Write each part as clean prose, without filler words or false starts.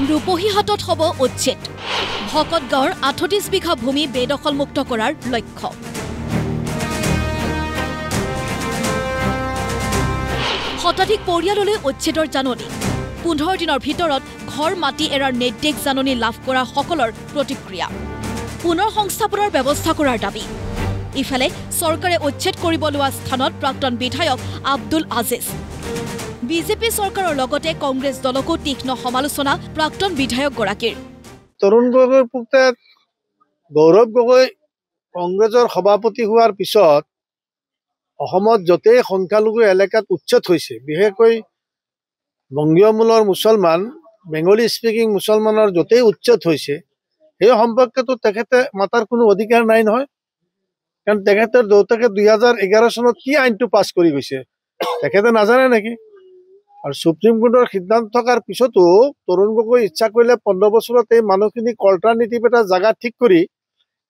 ৰূপহীহাটত হ'ব উচ্ছেদ ভকত গাঁৱৰ ৩৮ বিঘা ভূমি বেদখলমুক্ত কৰাৰ লক্ষ্য শতাধিক পৰিয়াললৈ উচ্ছেদৰ জাননী ১৫ দিনৰ ভিতৰত ঘৰ মাটি এৰাৰ নিৰ্দেশ জাননী লাভ কৰা সকলৰ প্ৰতিক্ৰিয়া পুনৰ সংস্থাপনৰ ব্যৱস্থা কৰাৰ দাবী ইফালে চৰকাৰে উচ্ছেদ কৰিব লোৱা স্থানত প্ৰাক্তন বিধায়ক আব্দুল আজিজ বিজেপি চৰকাৰৰ লগতে কংগ্ৰেছ দলকো তীক্ষ্ণ সমালোচনা প্ৰাক্তন বিধায়কগৰাকীৰ তৰুণ গগৈৰ পুতেক গৌৰৱ গগৈ কংগ্ৰেছৰ সভাপতি হোৱাৰ পিছত অসমত যতেই সংখ্যালঘু এলেকাত উচ্ছেদ হৈছে বিশেষকৈ বংগীয় মূলৰ মুছলমান বেংগলী স্পিকিং মুছলমানৰ যতেই উচ্ছেদ হৈছে সেই সম্পৰ্কেতো তেখেতে মাতাৰ কোনো অধিকাৰ নাই নহয় কাৰণ তেখেতৰ দেউতাকে ২০১১ চনত কি আইনটো পাছ কৰি গৈছে তেখেতে নাজানে নেকি আৰু সুপ্ৰিম কোৰ্টৰ সিদ্ধান্ত থকাৰ পিছতো তৰুণ গগৈ ইচ্ছা কৰিলে ১৫ বছৰত এই মানুহখিনিক অল্টাৰনেটিভ এটা জাগা ঠিক কৰি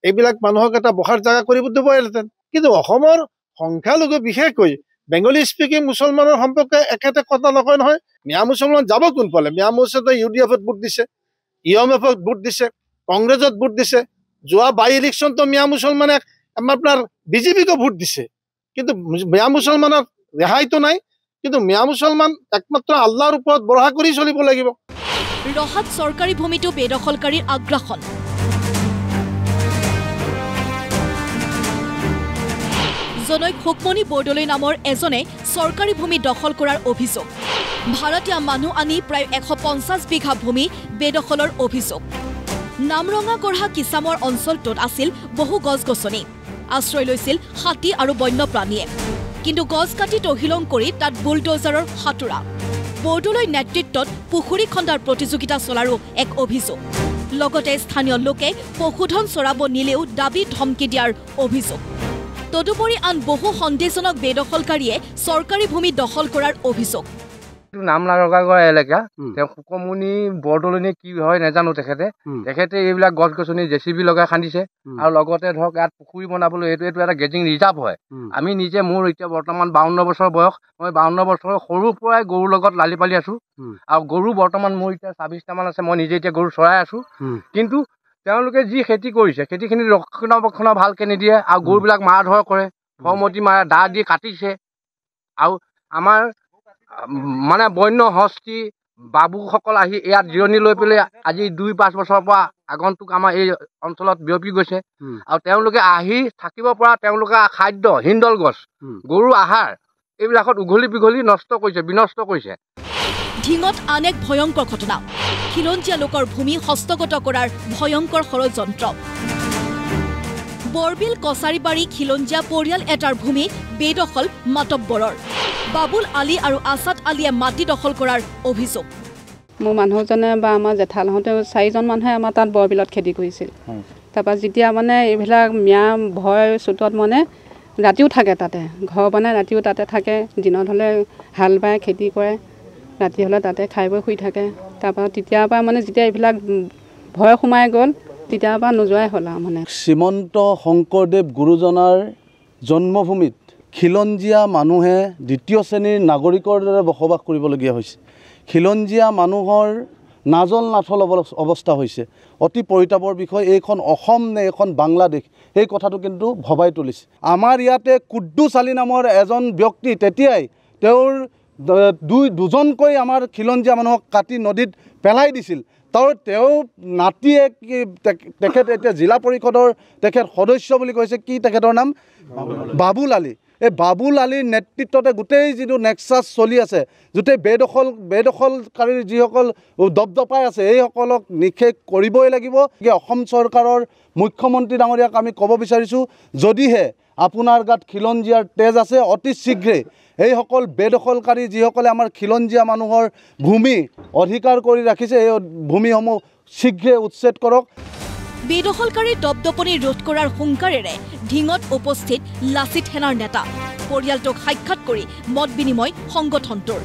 এইবিলাক মানুহক এটা বহাৰ জাগা কৰিব দিবহেঁতেন কিন্তু অসমৰ সংখ্যালঘু বিশেষকৈ বেংগলী স্পিকিং মুছলমানৰ সম্পৰ্কে একেটা কথা নকয় নহয় মিয়া মুছলমান যাব কোনফালে মিয়া মুছলমান UDF-ত ভোট দিছে EMF-ত ভোট দিছে কংগ্ৰেছত ভোট দিছে যোৱা বাই ইলেকশ্যনতো মিয়া মুছলমানে আপোনাৰ বিজেপিকো ভোট দিছে কিন্তু মিয়া মুছলমানৰ ৰেহাইতো নাই কিন্তু মিয়া মুছলমান একমাত্ৰ আল্লাহৰ ওপৰত ভৰসা কৰি চলিব লাগিব ৰহাত চৰকাৰী ভূমিটো বেদখলকাৰীৰ আগ্ৰাসন জনৈক হুকমনি বৰদলৈ নামৰ এজনে চৰকাৰী ভূমি দখল কৰাৰ অভিযোগ ভাৰতীয় মানুহ আনি প্ৰায় ১৫০ বিঘা ভূমি বেদখলৰ অভিযোগ নামৰঙা গঢ়া কিসামৰ অঞ্চলটোত আছিল বহু গছ-গছনি আশ্ৰয় লৈছিল হাতী আৰু বন্যপ্ৰাণীয়ে কিন্তু গছ কাটি তহিলং কৰি তাত বুলডোজাৰৰ হাতুৰা বৰদলৈ নেতৃত্বত পুখুৰী খন্দাৰ প্ৰতিযোগিতা চলাৰো এক অভিযোগ লগতে স্থানীয় লোকে পশুধন চৰাব নিলেও দাবী ধমকি দিয়াৰ অভিযোগ তদুপৰি আন বহু সন্দেহজনক বেদখলকাৰীয়ে চৰকাৰী ভূমি দখল কৰাৰ অভিযোগ নাম লগা এলেকা তেওঁ হুকমনি বৰদলৈ কি হয় নাজানো তেখেতে এইবিলাক গছ গছনি JCB লগাই খান্দিছে আৰু লগতে ধৰক ইয়াত পুখুৰী বনাবলৈ এইটো এটা গেজিং ৰিজাৰ্ভ হয় আমি নিজে মোৰ এতিয়া বৰ্তমান 52 বছৰ বয়স মই 52 বছৰৰ সৰুৰ পৰাই গৰুৰ লগত লালি পালি আছো আৰু গৰু বৰ্তমান মোৰ এতিয়া ২৬টা মান আছে মই নিজে এতিয়া গৰু চৰাই আছো কিন্তু তেওঁলোকে যি খেতি কৰিছে খেতিখিনি ৰক্ষণাবেক্ষণ ভালকে নিদিয়ে আৰু গৰুবিলাক মাৰ ধৰ কৰে ফমতি মাৰে দা দি কাটিছে আৰু আমাৰ মানে বন্য হস্তি বাবুসকল আহি ইয়াত জিৰণি লৈ পেলাই আজি ২-৫ বছৰৰ পৰা আগন্তুক আমাৰ এই অঞ্চলত বিয়পি গৈছে আৰু তেওঁলোকে আহি থাকিব পৰা তেওঁলোকে খাদ্য হিন্দল গছ গৰু আহাৰ এইবিলাকত উঘলি বিঘলি নষ্ট কৰিছে বিনষ্ট কৰিছে ঢিঙত আন এক ভয়ংকৰ ঘটনা খিলঞ্জীয়া লোকৰ ভূমি হস্তগত কৰাৰ ভয়ংকৰ ষড়যন্ত্ৰ বৰবিল কছাৰীবাৰী খিলঞ্জীয়া পৰিয়াল এটাৰ ভূমি বেদখল মাতব্বৰৰ বাবুল আলী আৰু আসাদ আলীয়ে মাটি দখল কৰাৰ অভিযোগ মোৰ মানুহজনে বা আমাৰ জেঠালহঁতে ৪জন মানুহে আমাৰ তাত বৰবিলত খেতি কৰিছিল তাৰপৰা যেতিয়া মানে এইবিলাক মিয়া ভয় চোতত মানে ৰাতিও থাকে তাতে ঘৰ বনাই ৰাতিও তাতে থাকে দিনত হ'লে হাল বাই খেতি কৰে ৰাতি হ'লে তাতে খাই বৈ শুই থাকে তাৰপৰা তেতিয়াৰ পৰা মানে যেতিয়া এইবিলাক ভয় সোমাই গ'ল তেতিয়াৰ পৰা নোযোৱাই হ'ল আৰু মানে শ্ৰীমন্ত শংকৰদেৱ গুৰুজনাৰ জন্মভূমিত খিলঞ্জীয়া মানুহে দ্বিতীয় শ্ৰেণীৰ নাগৰিকৰ দৰে বসবাস কৰিবলগীয়া হৈছে খিলঞ্জীয়া মানুহৰ নাজল নাথল অৱস্থা হৈছে অতি পৰিতাপৰ বিষয় এইখন অসম নে এইখন বাংলাদেশ এই কথাটো কিন্তু ভবাই তুলিছে আমাৰ ইয়াতে কুদ্দুছ আলী নামৰ এজন ব্যক্তি তেতিয়াই তেওঁৰ দুজনকৈ আমাৰ খিলঞ্জীয়া মানুহক কাটি নদীত পেলাই দিছিল তেওঁ নাতিয়ে তেখেত এতিয়া জিলা পৰিষদৰ তেখেত সদস্য বুলি কৈছে কি তেখেতৰ নাম বাবুল আলী এই বাবুল আলীৰ নেতৃত্বতে গোটেই যিটো নেক্সাছ চলি আছে গোটেই বেদখলকাৰীৰ যিসকল দপদপাই আছে এইসকলক নিষেধ কৰিবই লাগিব অসম চৰকাৰৰ মুখ্যমন্ত্ৰী ডাঙৰীয়াক আমি ক'ব বিচাৰিছোঁ যদিহে আপোনাৰ গাত খিলঞ্জীয়াৰ তেজ আছে অতি শীঘ্ৰে এইসকল বেদখলকাৰী যিসকলে আমাৰ খিলঞ্জীয়া মানুহৰ ভূমি অধিকাৰ কৰি ৰাখিছে এই ভূমিসমূহ শীঘ্ৰে উচ্ছেদ কৰক বেদখলকাৰীৰ দপদপনি ৰোধ কৰাৰ হুংকাৰেৰে ঢিঙত উপস্থিত লাচিত সেনাৰ নেতা পৰিয়ালটোক সাক্ষাৎ কৰি মত বিনিময় সংগঠনটোৰ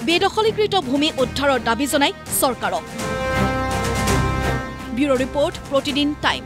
বেদখলীকৃত ভূমি উদ্ধাৰৰ দাবী জনাই চৰকাৰক ব্যুৰ' ৰিপৰ্ট প্ৰতিদিন টাইম